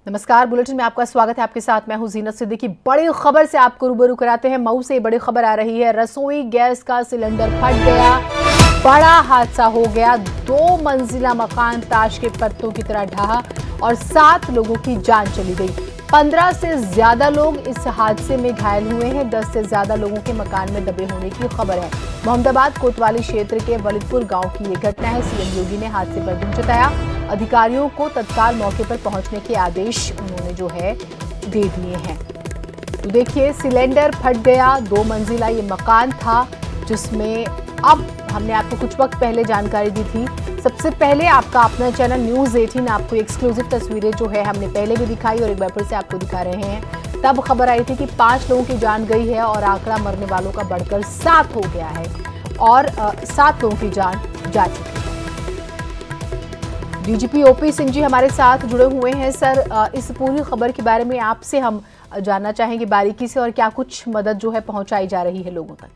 नमस्कार, बुलेटिन में आपका स्वागत है। आपके साथ मैं हूं जीनत सिद्दीकी। बड़ी खबर से आपको रूबरू कराते हैं। मऊ से बड़ी खबर आ रही है। रसोई गैस का सिलेंडर फट गया, बड़ा हादसा हो गया। 2 मंजिला मकान ताश के पत्तों की तरह ढहा और 7 लोगों की जान चली गई। 15 से ज्यादा लोग इस हादसे में घायल हुए हैं। 10 से ज्यादा लोगों के मकान में दबे होने की खबर है। मोहम्मदाबाद कोतवाली क्षेत्र के वलिदपुर गांव की ये घटना है। सीएम योगी ने हादसे पर दुख जताया। अधिकारियों को तत्काल मौके पर पहुंचने के आदेश उन्होंने जो है दे दिए हैं। तो देखिए, सिलेंडर फट गया। 2 मंजिला ये मकान था जिसमें अब हमने आपको कुछ वक्त पहले जानकारी दी थी। सबसे पहले आपका अपना चैनल न्यूज़ 18 आपको एक्सक्लूसिव तस्वीरें जो है हमने पहले भी दिखाई और एक बार फिर से आपको दिखा रहे हैं। तब खबर आई थी कि 5 लोगों की जान गई है और आंकड़ा मरने वालों का बढ़कर 7 हो गया है और 7 लोगों की जान जा चुकी है। डीजीपी ओपी सिंह जी हमारे साथ जुड़े हुए हैं। सर, इस पूरी खबर के बारे में आपसे हम जानना चाहेंगे बारीकी से, और क्या कुछ मदद जो है पहुंचाई जा रही है लोगों तक?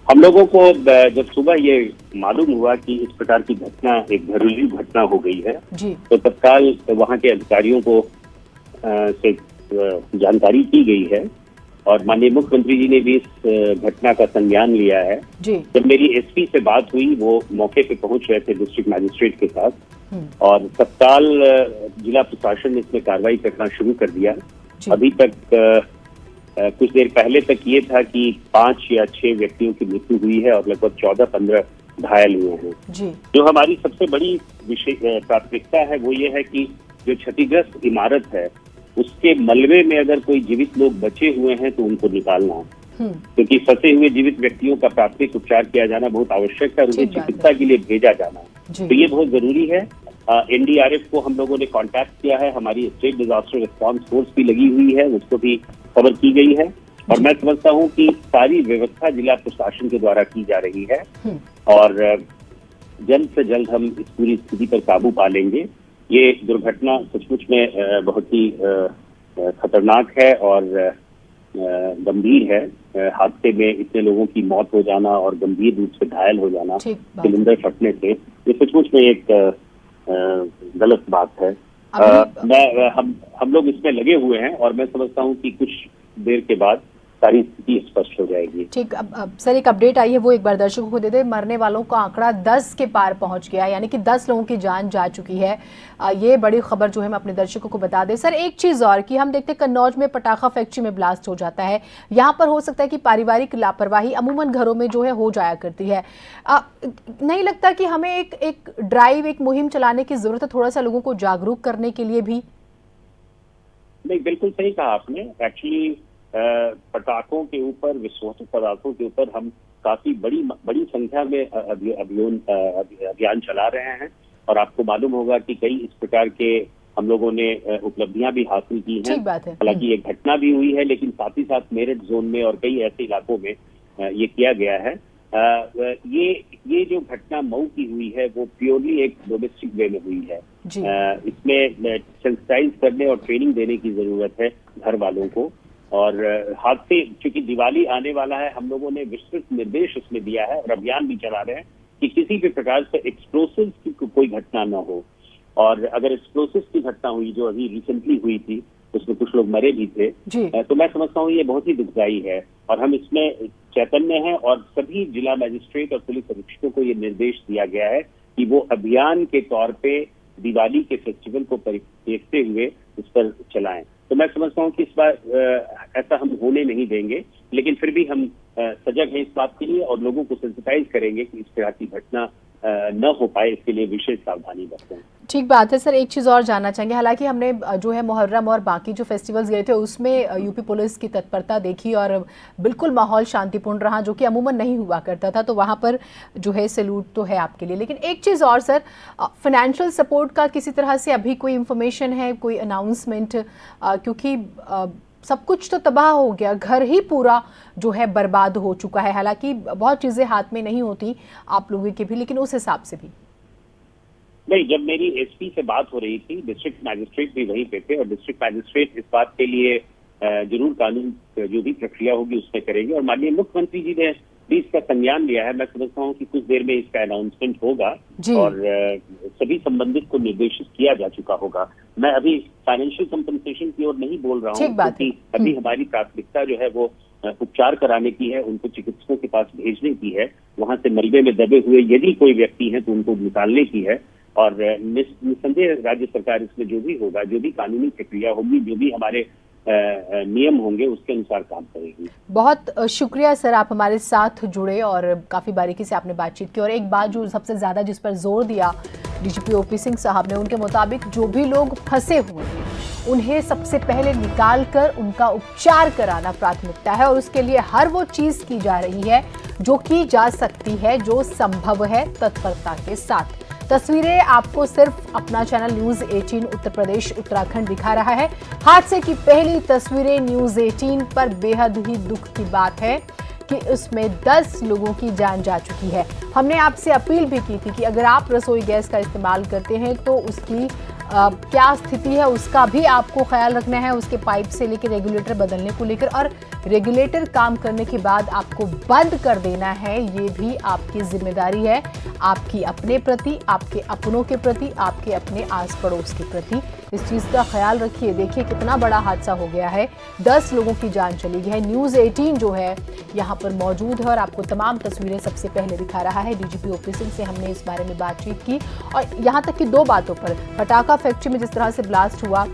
हम लोगों को जब सुबह ये मालूम हुआ कि इस प्रकार की घटना एक घरेलू घटना हो गई है जी, तो तत्काल वहां के अधिकारियों को से जानकारी की गई है और माननीय मुख्यमंत्री जी ने भी इस घटना का संज्ञान लिया है। जी। जब मेरी एसपी से बात हुई, वो मौके पे पहुंच रहे थे डिस्ट्रिक्ट मैजिस्ट्रेट के साथ और तत्काल जिला प्रशासन ने इसमें कार्रवाई करना शुरू कर दिया। अभी तक कुछ देर पहले तक ये था कि 5 या 6 व्यक्तियों की मृत्यु हुई है और लगभग 14-15 घायल हुए हैं। जी। जो हमारी सबसे बड़ी प्राथमिकता है वो ये है कि जो क्षतिग्रस्त इमारत है उसके मलबे में अगर कोई जीवित लोग बचे हुए हैं तो उनको निकालना, क्योंकि फंसे हुए जीवित व्यक्तियों का प्राथमिक उपचार किया जाना बहुत आवश्यक है और उन्हें चिकित्सा के लिए भेजा जाना, तो ये बहुत जरूरी है। एनडीआरएफ को हम लोगों ने कांटेक्ट किया है। हमारी स्टेट डिजास्टर रिस्पांस फोर्स भी लगी हुई है, उसको भी खबर की गई है और मैं समझता हूं कि सारी व्यवस्था जिला प्रशासन के द्वारा की जा रही है और जल्द से जल्द हम इस पूरी स्थिति पर काबू पा लेंगे। ये दुर्घटना सचमुच में बहुत ही खतरनाक है और गंभीर है। हादसे में इतने लोगों की मौत हो जाना और गंभीर रूप से घायल हो जाना सिलेंडर फटने से, ये सचमुच में एक गलत बात है। हम लोग इसमें लगे हुए हैं और मैं समझता हूं कि कुछ देर के बाद सारी स्थिति स्पष्ट हो जाएगी। ठीक, अब सर एक अपडेट आई है, वो एक बार दर्शकों को दे दे। मरने वालों का आंकड़ा 10 के पार पहुंच गया, यानी कि 10 लोगों की जान जा चुकी है। ये बड़ी खबर जो है मैं अपने दर्शकों को बता दें। सर, एक चीज और कि हम देखते हैं कन्नौज में पटाखा फैक्ट्री में ब्लास्ट हो जाता है। यहाँ पर हो सकता है कि पारिवारिक लापरवाही अमूमन घरों में जो है हो जाया करती है। नहीं लगता कि हमें एक ड्राइव, एक मुहिम चलाने की जरूरत है, थोड़ा सा लोगों को जागरूक करने के लिए भी? नहीं, बिल्कुल सही कहा आपने। एक्चुअली पटाखों के ऊपर, विस्फोटक पदार्थों के ऊपर हम काफी बड़ी संख्या में अभियान चला रहे हैं और आपको मालूम होगा कि कई इस प्रकार के हम लोगों ने उपलब्धियां भी हासिल की हैं। हालांकि ये घटना भी हुई है, लेकिन साथ ही साथ मेरठ जोन में और कई ऐसे इलाकों में ये किया गया है। ये जो घटना मऊ की हुई है वो प्योरली एक डोमेस्टिक वे में हुई है। इसमें सेंसिटाइज करने और ट्रेनिंग देने की जरूरत है घर वालों को। और हादसे, चूंकि दिवाली आने वाला है, हम लोगों ने विस्तृत निर्देश उसमें दिया है और अभियान भी चला रहे हैं कि किसी भी प्रकार से एक्सप्लोसिव की कोई घटना न हो। और अगर एक्सप्लोसिव की घटना हुई जो अभी रिसेंटली हुई थी, उसमें कुछ लोग मरे भी थे, तो मैं समझता हूँ ये बहुत ही दुखदायी है और हम इसमें चैतन्य हैं और सभी जिला मजिस्ट्रेट और पुलिस अधीक्षकों को ये निर्देश दिया गया है कि वो अभियान के तौर पे दिवाली के फेस्टिवल को देखते हुए इस पर चलाएं। तो मैं समझता हूँ कि इस बार ऐसा हम होने नहीं देंगे, लेकिन फिर भी हम सजग हैं इस बात के लिए और लोगों को सेंसिटाइज करेंगे कि इस तरह की घटना न हो पाए, इसके लिए विशेष सावधानी बरतें। ठीक बात है। सर, एक चीज़ और जानना चाहेंगे। हालांकि हमने जो है मुहर्रम और बाकी जो फेस्टिवल्स गए थे उसमें यूपी पुलिस की तत्परता देखी और बिल्कुल माहौल शांतिपूर्ण रहा, जो कि अमूमन नहीं हुआ करता था, तो वहाँ पर जो है सैल्यूट तो है आपके लिए। लेकिन एक चीज़ और सर, फाइनेंशियल सपोर्ट का किसी तरह से अभी कोई इन्फॉर्मेशन है, कोई अनाउंसमेंट? क्योंकि सब कुछ तो तबाह हो गया, घर ही पूरा जो है बर्बाद हो चुका है। हालांकि बहुत चीज़ें हाथ में नहीं होती आप लोगों के भी, लेकिन उस हिसाब से भी। नहीं, जब मेरी एसपी से बात हो रही थी, डिस्ट्रिक्ट मैजिस्ट्रेट भी वहीं पे थे और डिस्ट्रिक्ट मैजिस्ट्रेट इस बात के लिए जरूर कानून जो भी प्रक्रिया होगी उसमें करेंगे और माननीय मुख्यमंत्री जी ने भी इसका संज्ञान लिया है। मैं समझता हूँ कि कुछ देर में इसका अनाउंसमेंट होगा और सभी संबंधित को निर्देशित किया जा चुका होगा। मैं अभी फाइनेंशियल कंपनसेशन की ओर नहीं बोल रहा हूँ, क्योंकि अभी हमारी प्राथमिकता जो है वो उपचार कराने की है, उनको चिकित्सकों के पास भेजने की है, वहां से मलबे में दबे हुए यदि कोई व्यक्ति है तो उनको निकालने की है। और निस्संदेह राज्य सरकार इसमें जो भी होगा, जो भी कानूनी प्रक्रिया होगी, जो भी हमारे नियम होंगे, उसके अनुसार काम करेगी। बहुत शुक्रिया सर, आप हमारे साथ जुड़े और काफ़ी बारीकी से आपने बातचीत की। और एक बात जो सबसे ज़्यादा जिस पर जोर दिया डीजीपी ओपी सिंह साहब ने, उनके मुताबिक जो भी लोग फंसे हुए हैं उन्हें सबसे पहले निकाल कर उनका उपचार कराना प्राथमिकता है, और उसके लिए हर वो चीज़ की जा रही है जो की जा सकती है, जो संभव है तत्परता के साथ। तस्वीरें आपको सिर्फ अपना चैनल न्यूज़ 18 उत्तर प्रदेश उत्तराखंड दिखा रहा है। हादसे की पहली तस्वीरें न्यूज़ 18 पर। बेहद ही दुख की बात है कि उसमें 10 लोगों की जान जा चुकी है। हमने आपसे अपील भी की थी कि अगर आप रसोई गैस का इस्तेमाल करते हैं तो उसकी क्या स्थिति है उसका भी आपको ख्याल रखना है, उसके पाइप से लेकर रेगुलेटर बदलने को लेकर, और रेगुलेटर काम करने के बाद आपको बंद कर देना है, ये भी आपकी जिम्मेदारी है, आपकी अपने प्रति, आपके अपनों के प्रति, आपके अपने आस पड़ोस के प्रति। इस चीज़ का ख्याल रखिए। देखिए कितना बड़ा हादसा हो गया है, 10 लोगों की जान चली गई है। न्यूज़ 18 जो है यहाँ पर मौजूद है और आपको तमाम तस्वीरें सबसे पहले दिखा रहा है। डीजीपी ओपी सिंह से हमने इस बारे में बातचीत की, और यहाँ तक कि 2 बातों पर, पटाखा फैक्ट्री में जिस तरह से ब्लास्ट हुआ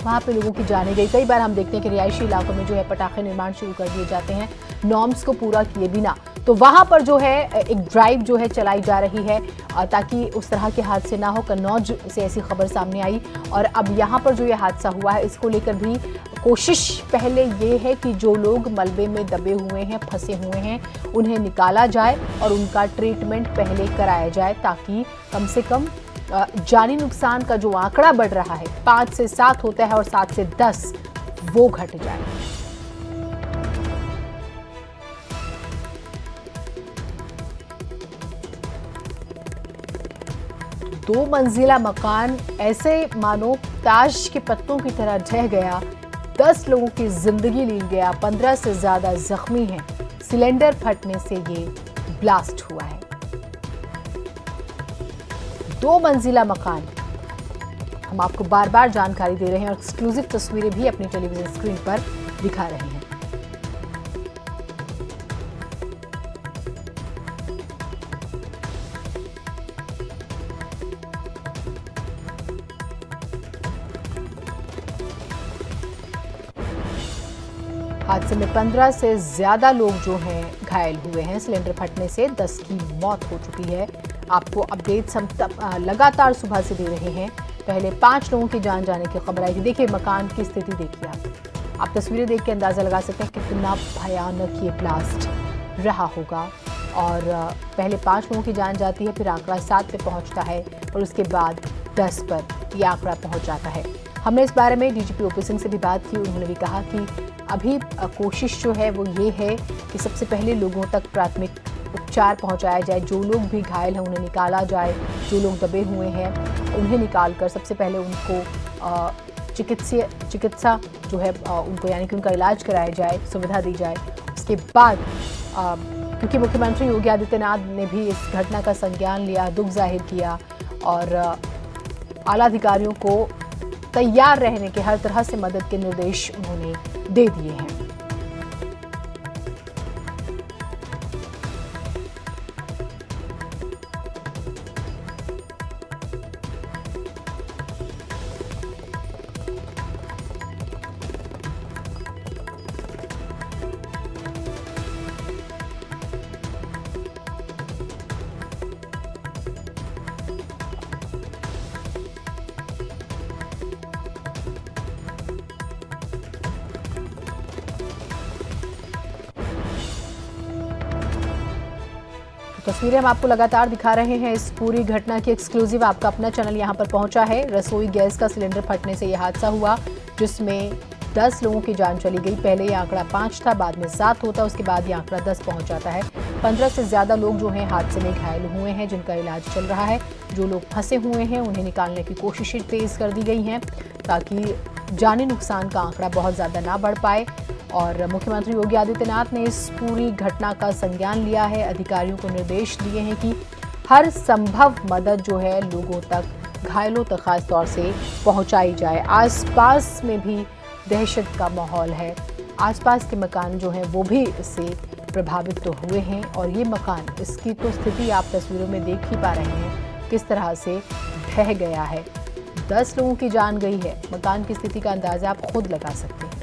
वहाँ पे लोगों की जाने गई। कई बार हम देखते हैं कि रिहायशी इलाकों में जो है पटाखे निर्माण शुरू कर दिए जाते हैं नॉर्म्स को पूरा किए बिना, तो वहाँ पर जो है एक ड्राइव जो है चलाई जा रही है ताकि उस तरह के हादसे ना हो। कन्नौज से ऐसी खबर सामने आई, और अब यहाँ पर जो ये हादसा हुआ है इसको लेकर भी कोशिश पहले ये है कि जो लोग मलबे में दबे हुए हैं, फंसे हुए हैं, उन्हें निकाला जाए और उनका ट्रीटमेंट पहले कराया जाए, ताकि कम से कम जानी नुकसान का जो आंकड़ा बढ़ रहा है 5 से 7 होता है और 7 से 10 वो घट जाए। दो मंजिला मकान ऐसे मानो ताश के पत्तों की तरह ढह गया, 10 लोगों की जिंदगी ली गया, 15 से ज्यादा जख्मी हैं। सिलेंडर फटने से ये ब्लास्ट हुआ है। 2 मंजिला मकान, हम आपको बार बार जानकारी दे रहे हैं और एक्सक्लूसिव तस्वीरें भी अपनी टेलीविजन स्क्रीन पर दिखा रहे हैं। हादसे में 15 से ज्यादा लोग जो हैं घायल हुए हैं। सिलेंडर फटने से 10 की मौत हो चुकी है। आपको अपडेट्स हम लगातार सुबह से दे रहे हैं। पहले 5 लोगों की जान जाने की खबर आई थी। देखिए मकान की स्थिति देखिए आप तस्वीरें देख के अंदाजा लगा सकते हैं कितना भयानक ये ब्लास्ट रहा होगा। और पहले 5 लोगों की जान जाती है, फिर आंकड़ा 7 पे पहुंचता है और उसके बाद 10 पर यह आंकड़ा पहुंच जाता है। हमने इस बारे में डीजीपी ओपी सिंह से भी बात की। उन्होंने भी कहा कि अभी कोशिश जो है वो ये है कि सबसे पहले लोगों तक प्राथमिक उपचार पहुंचाया जाए, जो लोग भी घायल हैं उन्हें निकाला जाए, जो लोग दबे हुए हैं उन्हें निकालकर सबसे पहले उनको चिकित्सा जो है उनको यानी कि उनका इलाज कराया जाए, सुविधा दी जाए। उसके बाद क्योंकि मुख्यमंत्री योगी आदित्यनाथ ने भी इस घटना का संज्ञान लिया, दुख जाहिर किया और आला अधिकारियों को तैयार रहने के हर तरह से मदद के निर्देश उन्होंने दे दिए हैं। तस्वीरें हम आपको लगातार दिखा रहे हैं। इस पूरी घटना की एक्सक्लूसिव आपका अपना चैनल यहां पर पहुंचा है। रसोई गैस का सिलेंडर फटने से यह हादसा हुआ जिसमें 10 लोगों की जान चली गई। पहले ये आंकड़ा 5 था, बाद में 7 होता, उसके बाद ये आंकड़ा 10 पहुंच जाता है। 15 से ज़्यादा लोग जो हैं हादसे में घायल हुए हैं, जिनका इलाज चल रहा है। जो लोग फंसे हुए हैं उन्हें निकालने की कोशिशें तेज़ कर दी गई हैं ताकि जानी नुकसान का आंकड़ा बहुत ज़्यादा ना बढ़ पाए। और मुख्यमंत्री योगी आदित्यनाथ ने इस पूरी घटना का संज्ञान लिया है। अधिकारियों को निर्देश दिए हैं कि हर संभव मदद जो है लोगों तक, घायलों तक खास तौर से पहुंचाई जाए। आसपास में भी दहशत का माहौल है, आसपास के मकान जो हैं वो भी इससे प्रभावित तो हुए हैं और ये मकान, इसकी तो स्थिति आप तस्वीरों में देख ही पा रहे हैं किस तरह से ढह गया है। 10 लोगों की जान गई है। मकान की स्थिति का अंदाजा आप खुद लगा सकते हैं।